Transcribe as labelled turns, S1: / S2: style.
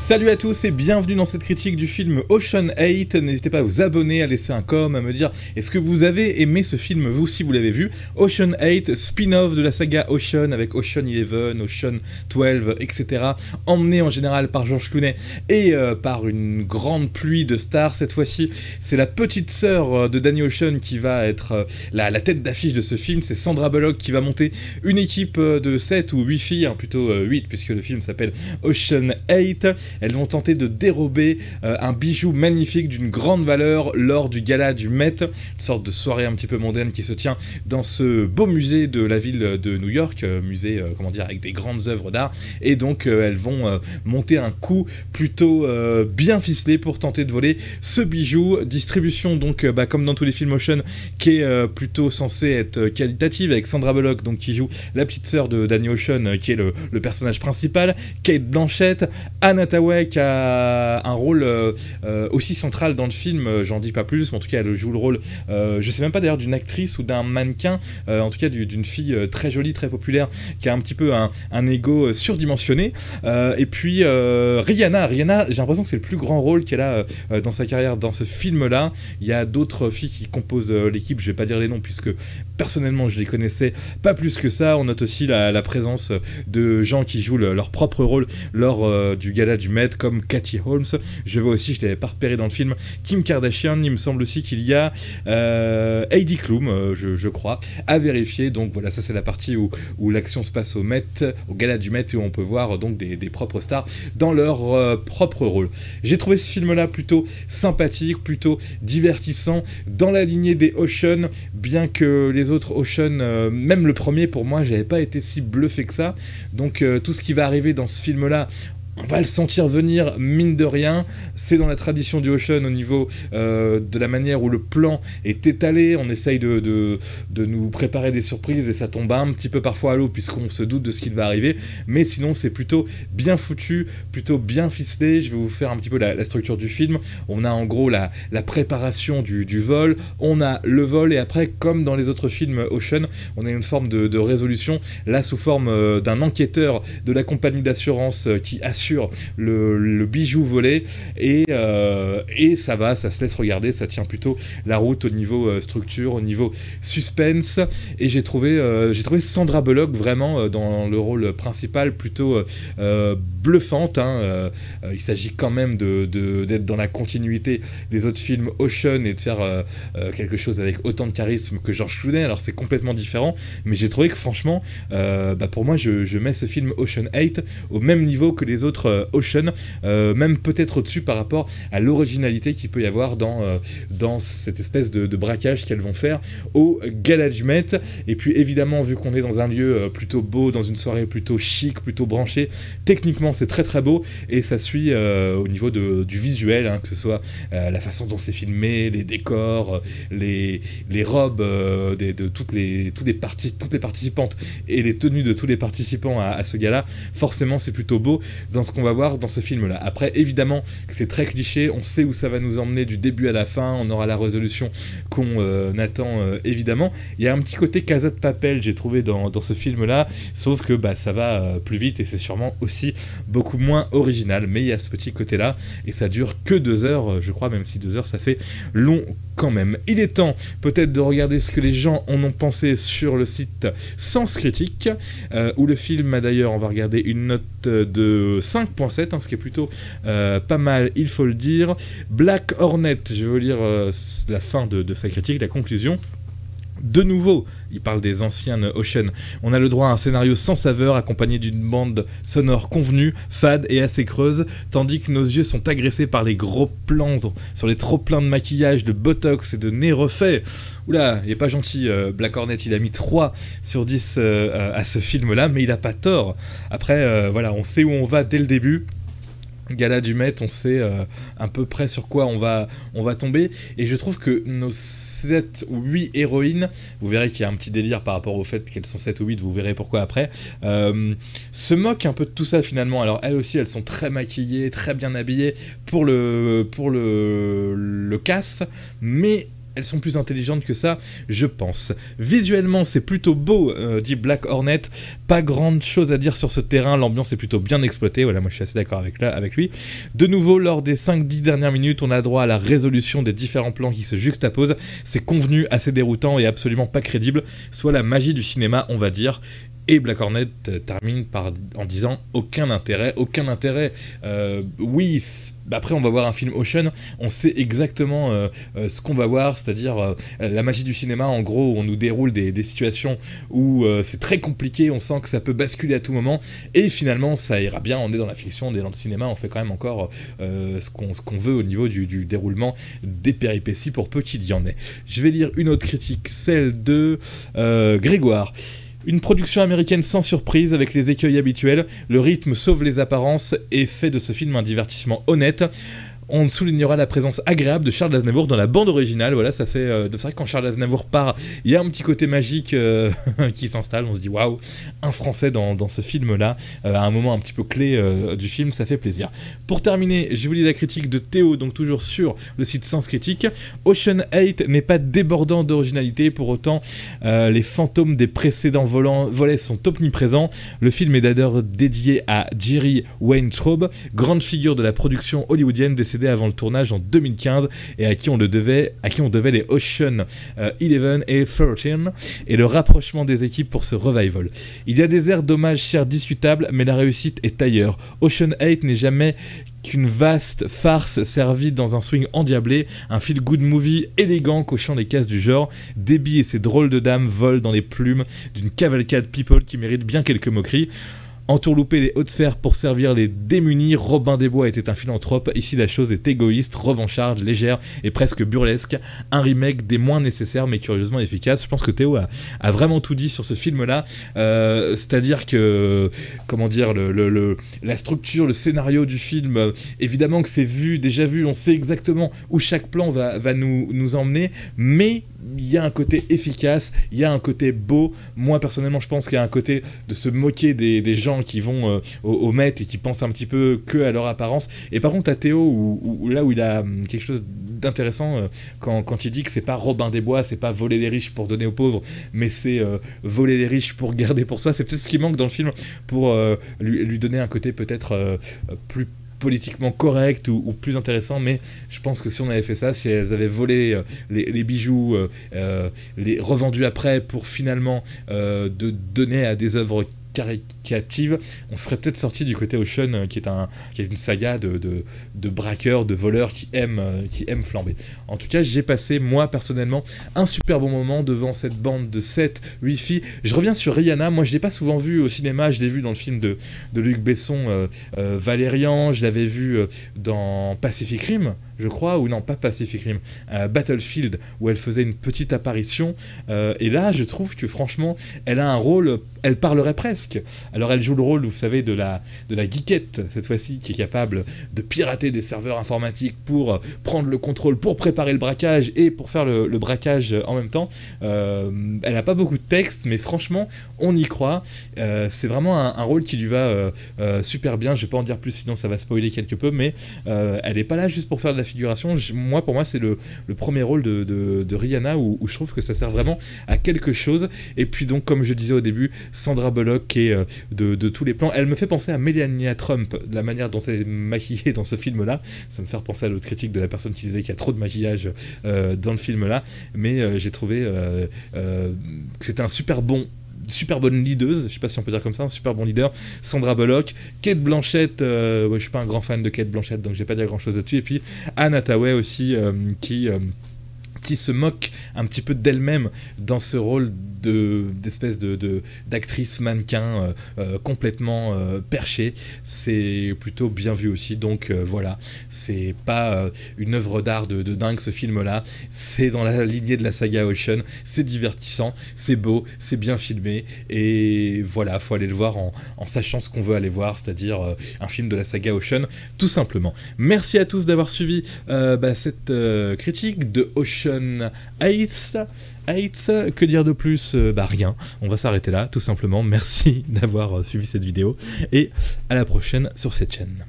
S1: Salut à tous et bienvenue dans cette critique du film Ocean 8. N'hésitez pas à vous abonner, à laisser un com, à me dire est-ce que vous avez aimé ce film vous si vous l'avez vu. Ocean 8, spin-off de la saga Ocean avec Ocean 11, Ocean 12, etc. Emmené en général par George Clooney et par une grande pluie de stars. Cette fois-ci, c'est la petite sœur de Danny Ocean qui va être la tête d'affiche de ce film. C'est Sandra Bullock qui va monter une équipe de 7 ou 8 filles, hein, plutôt 8 puisque le film s'appelle Ocean 8. Elles vont tenter de dérober un bijou magnifique d'une grande valeur lors du gala du Met, une sorte de soirée un petit peu mondaine qui se tient dans ce beau musée de la ville de New York, musée comment dire, avec des grandes œuvres d'art, et donc elles vont monter un coup plutôt bien ficelé pour tenter de voler ce bijou. Distribution donc comme dans tous les films Ocean qui est plutôt censée être qualitative, avec Sandra Bullock donc qui joue la petite sœur de Danny Ocean qui est le personnage principal, Cate Blanchett, Anne Hathaway qui a un rôle aussi central dans le film, j'en dis pas plus, mais en tout cas elle joue le rôle, je sais même pas d'ailleurs d'une actrice ou d'un mannequin, en tout cas d'une fille très jolie, très populaire, qui a un petit peu un ego surdimensionné, et puis Rihanna, j'ai l'impression que c'est le plus grand rôle qu'elle a dans sa carrière dans ce film-là. Il y a d'autres filles qui composent l'équipe, je vais pas dire les noms puisque personnellement je les connaissais pas plus que ça. On note aussi la présence de gens qui jouent leur propre rôle lors du gala du Met, comme Katie Holmes. Je vois aussi, je l'avais pas repéré dans le film, Kim Kardashian. Il me semble aussi qu'il y a Heidi Klum, je crois, à vérifier. Donc voilà, ça c'est la partie où l'action se passe au Met, au gala du Met, et où on peut voir donc des propres stars dans leur propre rôle. J'ai trouvé ce film-là plutôt sympathique, plutôt divertissant, dans la lignée des Ocean, bien que les autres Ocean, même le premier pour moi, j'avais pas été si bluffé que ça. Donc tout ce qui va arriver dans ce film-là, on va le sentir venir, mine de rien. C'est dans la tradition du Ocean au niveau de la manière où le plan est étalé. On essaye de nous préparer des surprises et ça tombe un petit peu parfois à l'eau puisqu'on se doute de ce qui va arriver. Mais sinon, c'est plutôt bien foutu, plutôt bien ficelé. Je vais vous faire un petit peu la structure du film. On a en gros la préparation du vol. On a le vol et après, comme dans les autres films Ocean, on a une forme de résolution. Là, sous forme d'un enquêteur de la compagnie d'assurance qui assure le bijou volé, et ça se laisse regarder, ça tient plutôt la route au niveau structure, au niveau suspense, et j'ai trouvé Sandra Bullock vraiment dans le rôle principal plutôt bluffante, hein. Il s'agit quand même d'être dans la continuité des autres films Ocean et de faire quelque chose avec autant de charisme que George Clooney. Alors c'est complètement différent, mais j'ai trouvé que franchement pour moi je mets ce film Ocean 8 au même niveau que les autres Ocean, même peut-être au-dessus par rapport à l'originalité qu'il peut y avoir dans cette espèce de braquage qu'elles vont faire au gala du Met. Et puis évidemment, vu qu'on est dans un lieu plutôt beau, dans une soirée plutôt chic, plutôt branchée, techniquement c'est très très beau, et ça suit au niveau du visuel, hein, que ce soit la façon dont c'est filmé, les décors, les robes de toutes les participantes et les tenues de tous les participants à ce gala. Forcément c'est plutôt beau dans ce qu'on va voir dans ce film-là. Après, évidemment, c'est très cliché, on sait où ça va nous emmener du début à la fin, on aura la résolution qu'on attend, évidemment. Il y a un petit côté Casa de Papel, j'ai trouvé dans ce film-là, sauf que ça va plus vite et c'est sûrement aussi beaucoup moins original, mais il y a ce petit côté-là, et ça dure que 2 heures, je crois, même si 2 heures, ça fait long quand même. Il est temps, peut-être, de regarder ce que les gens en ont pensé sur le site Sens Critique, où le film a d'ailleurs, on va regarder une note de 5.7, hein, ce qui est plutôt pas mal, il faut le dire. Black Hornet, je vais vous lire la fin de sa critique, la conclusion. De nouveau, il parle des anciennes Ocean, on a le droit à un scénario sans saveur accompagné d'une bande sonore convenue, fade et assez creuse, tandis que nos yeux sont agressés par les gros plans sur les trop pleins de maquillage, de botox et de nez refait. Oula, il est pas gentil, Black Hornet, il a mis 3 sur 10 à ce film-là, mais il a pas tort. Après, voilà, on sait où on va dès le début. Gala du Met, on sait à peu près sur quoi on va tomber, et je trouve que nos 7 ou 8 héroïnes, vous verrez qu'il y a un petit délire par rapport au fait qu'elles sont 7 ou 8, vous verrez pourquoi après, se moquent un peu de tout ça finalement. Alors elles aussi, elles sont très maquillées, très bien habillées pour le casse, mais elles sont plus intelligentes que ça, je pense. Visuellement, c'est plutôt beau, dit Black Hornet. Pas grande chose à dire sur ce terrain, l'ambiance est plutôt bien exploitée. Voilà, moi je suis assez d'accord avec lui. De nouveau, lors des 5-10 dernières minutes, on a droit à la résolution des différents plans qui se juxtaposent. C'est convenu, assez déroutant et absolument pas crédible. Soit la magie du cinéma, on va dire. Et Black Hornet termine en disant aucun intérêt. Oui, après on va voir un film Ocean, on sait exactement ce qu'on va voir, c'est-à-dire la magie du cinéma. En gros, on nous déroule des situations où c'est très compliqué, on sent que ça peut basculer à tout moment, et finalement ça ira bien. On est dans la fiction, on est dans le cinéma, on fait quand même encore ce qu'on veut au niveau du déroulement des péripéties, pour peu qu'il y en ait. Je vais lire une autre critique, celle de Grégoire. Une production américaine sans surprise, avec les écueils habituels, le rythme sauve les apparences et fait de ce film un divertissement honnête. On soulignera la présence agréable de Charles Aznavour dans la bande originale. Voilà, ça fait. C'est vrai que quand Charles Aznavour part, il y a un petit côté magique qui s'installe. On se dit waouh, un Français dans ce film-là, à un moment un petit peu clé du film, ça fait plaisir. Pour terminer, je vous lis la critique de Théo, donc toujours sur le site Sens Critique. Ocean 8 n'est pas débordant d'originalité, pour autant, les fantômes des précédents volets sont omniprésents. Le film est d'ailleurs dédié à Jerry Weintraub, grande figure de la production hollywoodienne décédée avant le tournage en 2015 et à qui on devait les Ocean 11 et 13 et le rapprochement des équipes pour ce revival. Il y a des airs d'hommage chers discutables, mais la réussite est ailleurs. Ocean 8 n'est jamais qu'une vaste farce servie dans un swing endiablé, un feel-good movie élégant cochant les cases du genre. Debbie et ses drôles de dames volent dans les plumes d'une cavalcade people qui mérite bien quelques moqueries. Entourlouper les hautes sphères pour servir les démunis, Robin des Bois était un philanthrope. Ici, la chose est égoïste, revancharde, légère et presque burlesque. Un remake des moins nécessaires, mais curieusement efficace. Je pense que Théo a vraiment tout dit sur ce film-là. C'est-à-dire que, comment dire, la structure, le scénario du film, évidemment que c'est déjà vu, on sait exactement où chaque plan va nous emmener, mais il y a un côté efficace, il y a un côté beau. Moi personnellement je pense qu'il y a un côté de se moquer des gens qui vont au Met et qui pensent un petit peu que à leur apparence. Et par contre à Théo, là où il a quelque chose d'intéressant quand il dit que c'est pas Robin des Bois, c'est pas voler les riches pour donner aux pauvres, mais c'est voler les riches pour garder pour soi. C'est peut-être ce qui manque dans le film pour lui donner un côté peut-être plus politiquement correct ou plus intéressant, mais je pense que si on avait fait ça, si elles avaient volé les bijoux, les revendus après pour finalement de donner à des œuvres caritative, on serait peut-être sorti du côté Ocean, qui est une saga de braqueurs, de voleurs qui aiment flamber. En tout cas, j'ai passé, moi, personnellement, un super bon moment devant cette bande de 7-8 filles. Je reviens sur Rihanna, moi je l'ai pas souvent vue au cinéma, je l'ai vue dans le film de Luc Besson, Valérian, je l'avais vue dans Pacific Rim, je crois, ou non, pas Pacific Rim, Battlefield, où elle faisait une petite apparition, et là, je trouve que franchement, elle a un rôle, elle parlerait presque. Alors elle joue le rôle, vous savez, de la geekette, cette fois-ci, qui est capable de pirater des serveurs informatiques pour prendre le contrôle, pour préparer le braquage et pour faire le braquage en même temps. Elle n'a pas beaucoup de texte, mais franchement, on y croit. C'est vraiment un rôle qui lui va super bien. Je ne vais pas en dire plus, sinon ça va spoiler quelque peu, mais elle n'est pas là juste pour faire de la figuration. Pour moi, c'est le premier rôle de Rihanna où je trouve que ça sert vraiment à quelque chose. Et puis donc, comme je disais au début, Sandra Bullock, qui est de tous les plans, elle me fait penser à Melania Trump, de la manière dont elle est maquillée dans ce film-là. Ça me fait penser à l'autre critique de la personne qui disait qu'il y a trop de maquillage dans le film-là, mais j'ai trouvé que c'était un super bonne leaduse, je sais pas si on peut dire comme ça, un super bon leader. Sandra Bullock, Cate Blanchett, je suis pas un grand fan de Cate Blanchett, donc je vais pas dire grand chose là-dessus. Et puis Anne Hathaway aussi, qui se moque un petit peu d'elle-même dans ce rôle d'espèce d'actrice mannequin complètement perchée. C'est plutôt bien vu aussi, donc voilà, c'est pas une œuvre d'art de dingue ce film-là, c'est dans la lignée de la saga Ocean, c'est divertissant, c'est beau, c'est bien filmé, et voilà, faut aller le voir en sachant ce qu'on veut aller voir, c'est-à-dire un film de la saga Ocean, tout simplement. Merci à tous d'avoir suivi cette critique de Ocean 8. Que dire de plus? Rien, on va s'arrêter là, tout simplement. Merci d'avoir suivi cette vidéo, et à la prochaine sur cette chaîne.